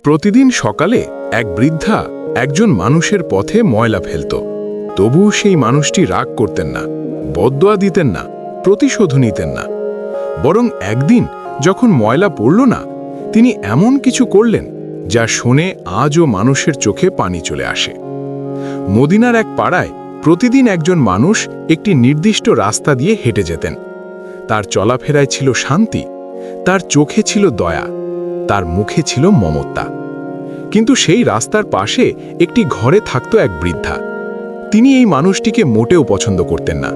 প্রতিদিন সকালে এক বৃদ্ধা একজন মানুষের পথে ময়লা ফেলত। তবুও সেই মানুষটি রাগ করতেন না, বদদোয়া দিতেন না, প্রতিশোধ নিতেন না। বরং একদিন যখন ময়লা পড়ল না, তিনি এমন কিছু করলেন যা শুনে আজও মানুষের চোখে পানি চলে আসে। মদিনার এক পাড়ায় প্রতিদিন একজন মানুষ একটি নির্দিষ্ট রাস্তা দিয়ে হেঁটে যেতেন। তার চলাফেরায় ছিল শান্তি, তার চোখে ছিল দয়া, তার মুখে ছিল মমতা। কিন্তু সেই রাস্তার পাশে একটি ঘরে থাকত এক বৃদ্ধা। তিনি এই মানুষটিকে মোটেও পছন্দ করতেন না,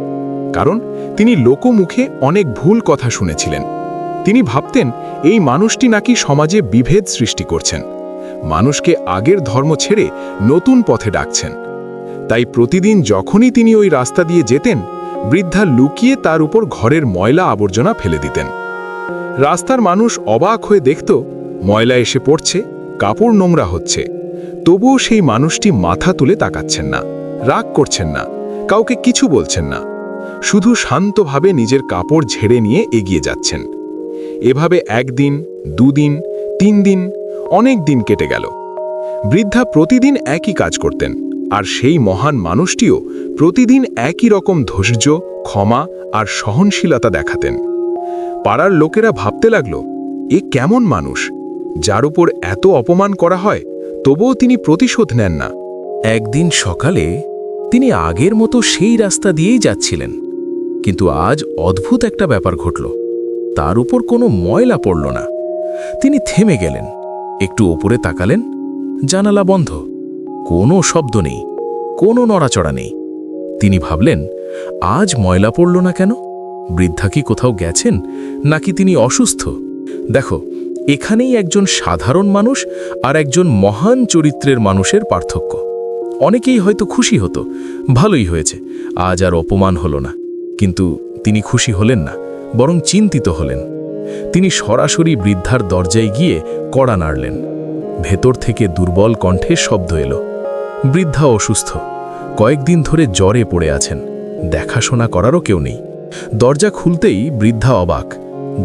কারণ তিনি লোকমুখে অনেক ভুল কথা শুনেছিলেন। তিনি ভাবতেন এই মানুষটি নাকি সমাজে বিভেদ সৃষ্টি করছেন, মানুষকে আগের ধর্ম ছেড়ে নতুন পথে ডাকছেন। তাই প্রতিদিন যখনই তিনি ওই রাস্তা দিয়ে যেতেন, বৃদ্ধা লুকিয়ে তার উপর ঘরের ময়লা আবর্জনা ফেলে দিতেন। রাস্তার মানুষ অবাক হয়ে দেখত, ময়লা এসে পড়ছে, কাপড় নোংরা হচ্ছে, তবুও সেই মানুষটি মাথা তুলে তাকাচ্ছেন না, রাগ করছেন না, কাউকে কিছু বলছেন না, শুধু শান্তভাবে নিজের কাপড় ঝেড়ে নিয়ে এগিয়ে যাচ্ছেন। এভাবে একদিন, দুদিন, 3 দিন, অনেক দিন কেটে গেল। বৃদ্ধা প্রতিদিন একই কাজ করতেন, আর সেই মহান মানুষটিও প্রতিদিন একই রকম ধৈর্য, ক্ষমা আর সহনশীলতা দেখাতেন। পাড়ার লোকেরা ভাবতে লাগল, এ কেমন মানুষ, যার উপর এত অপমান করা হয়, তবুও তিনি প্রতিশোধ নেন না। একদিন সকালে তিনি আগের মতো সেই রাস্তা দিয়েই যাচ্ছিলেন, কিন্তু আজ অদ্ভুত একটা ব্যাপার ঘটল। তার উপর কোনো ময়লা পড়ল না। তিনি থেমে গেলেন, একটু ওপরে তাকালেন, জানালা বন্ধ, কোনো শব্দ নেই, কোনো নড়াচড়া নেই। তিনি ভাবলেন, আজ ময়লা পড়ল না কেন? বৃদ্ধা কি কোথাও গেছেন, নাকি তিনি অসুস্থ? দেখো, এখানেই একজন সাধারণ মানুষ আর একজন মহান চরিত্রের মানুষের পার্থক্য। অনেকেই হয়তো খুশি হতো, ভালোই হয়েছে, আজ আর অপমান হলো না। কিন্তু তিনি খুশি হলেন না, বরং চিন্তিত হলেন। তিনি সরাসরি বৃদ্ধার দরজায় গিয়ে কড়া নাড়লেন। ভেতর থেকে দুর্বল কণ্ঠে শব্দ এলো, বৃদ্ধা অসুস্থ, কয়েকদিন ধরে জ্বরে পড়ে আছেন, দেখাশোনা করারও কেউ নেই। দরজা খুলতেই বৃদ্ধা অবাক।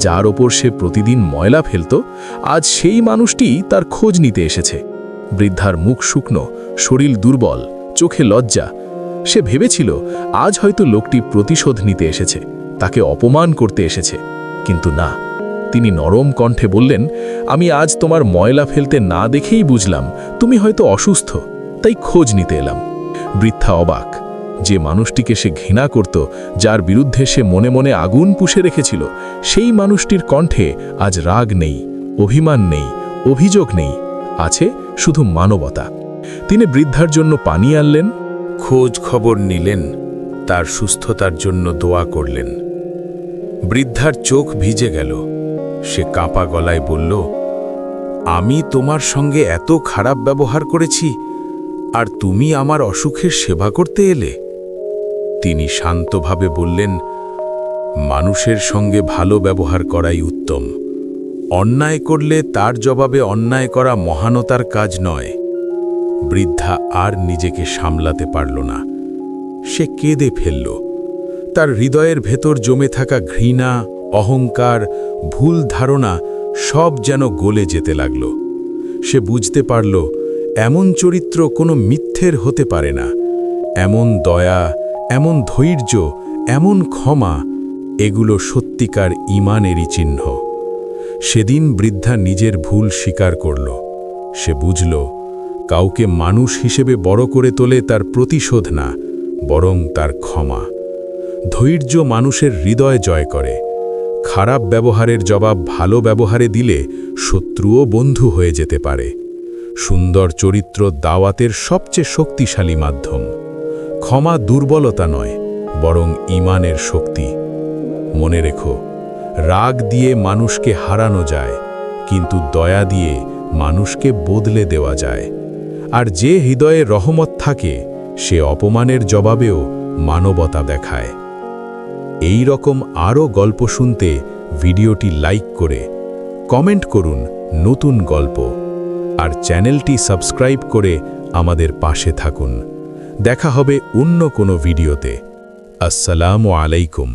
যার ওপর সে প্রতিদিন ময়লা ফেলত, আজ সেই মানুষটি তার খোঁজ নিতে এসেছে। বৃদ্ধার মুখ শুকনো, শরীর দুর্বল, চোখে লজ্জা। সে ভেবেছিল আজ হয়তো লোকটি প্রতিশোধ নিতে এসেছে, তাকে অপমান করতে এসেছে। কিন্তু না, তিনি নরম কণ্ঠে বললেন, আমি আজ তোমার ময়লা ফেলতে না দেখেই বুঝলাম তুমি হয়তো অসুস্থ, তাই খোঁজ নিতে এলাম। বৃদ্ধা অবাক। যে মানুষটিকে সে ঘৃণা করত, যার বিরুদ্ধে সে মনে মনে আগুন পুষে রেখেছিল, সেই মানুষটির কণ্ঠে আজ রাগ নেই, অভিমান নেই, অভিযোগ নেই, আছে শুধু মানবতা। তিনি বৃদ্ধার জন্য পানি আনলেন, খোঁজ খবর নিলেন, তার সুস্থতার জন্য দোয়া করলেন। বৃদ্ধার চোখ ভিজে গেল। সে কাঁপা গলায় বলল, আমি তোমার সঙ্গে এত খারাপ ব্যবহার করেছি, আর তুমি আমার অসুখের সেবা করতে এলে? তিনি শান্তভাবে বললেন, মানুষের সঙ্গে ভালো ব্যবহার করাই উত্তম। অন্যায় করলে তার জবাবে অন্যায় করা মহানতার কাজ নয়। বৃদ্ধা আর নিজেকে সামলাতে পারল না। সে কেঁদে ফেলল। তার হৃদয়ের ভেতর জমে থাকা ঘৃণা, অহংকার, ভুল ধারণা সব যেন গলে যেতে লাগল। সে বুঝতে পারল, এমন চরিত্র কোনো মিথ্যের হতে পারে না। এমন দয়া, এমন ধৈর্য, এমন ক্ষমা, এগুলো সত্যিকার ঈমানেরই চিহ্ন। সেদিন বৃদ্ধা নিজের ভুল স্বীকার করল। সে বুঝল, কাউকে মানুষ হিসেবে বড় করে তোলে তার প্রতিশোধ না, বরং তার ক্ষমা। ধৈর্য মানুষের হৃদয় জয় করে। খারাপ ব্যবহারের জবাব ভালো ব্যবহারে দিলে শত্রুও বন্ধু হয়ে যেতে পারে। সুন্দর চরিত্র দাওয়াতের সবচেয়ে শক্তিশালী মাধ্যম। ক্ষমা দুর্বলতা নয়, বরং ঈমানের শক্তি। মনে রেখো, রাগ দিয়ে মানুষকে হারানো যায়, কিন্তু দয়া দিয়ে মানুষকে বদলে দেওয়া যায়। আর যে হৃদয়ে রহমত থাকে, সে অপমানের জবাবেও মানবতা দেখায়। এই রকম আরও গল্প শুনতে ভিডিওটি লাইক করে কমেন্ট করুন নতুন গল্প, আর চ্যানেলটি সাবস্ক্রাইব করে আমাদের পাশে থাকুন। দেখা হবে অন্য কোনো ভিডিওতে। আসসালামু আলাইকুম।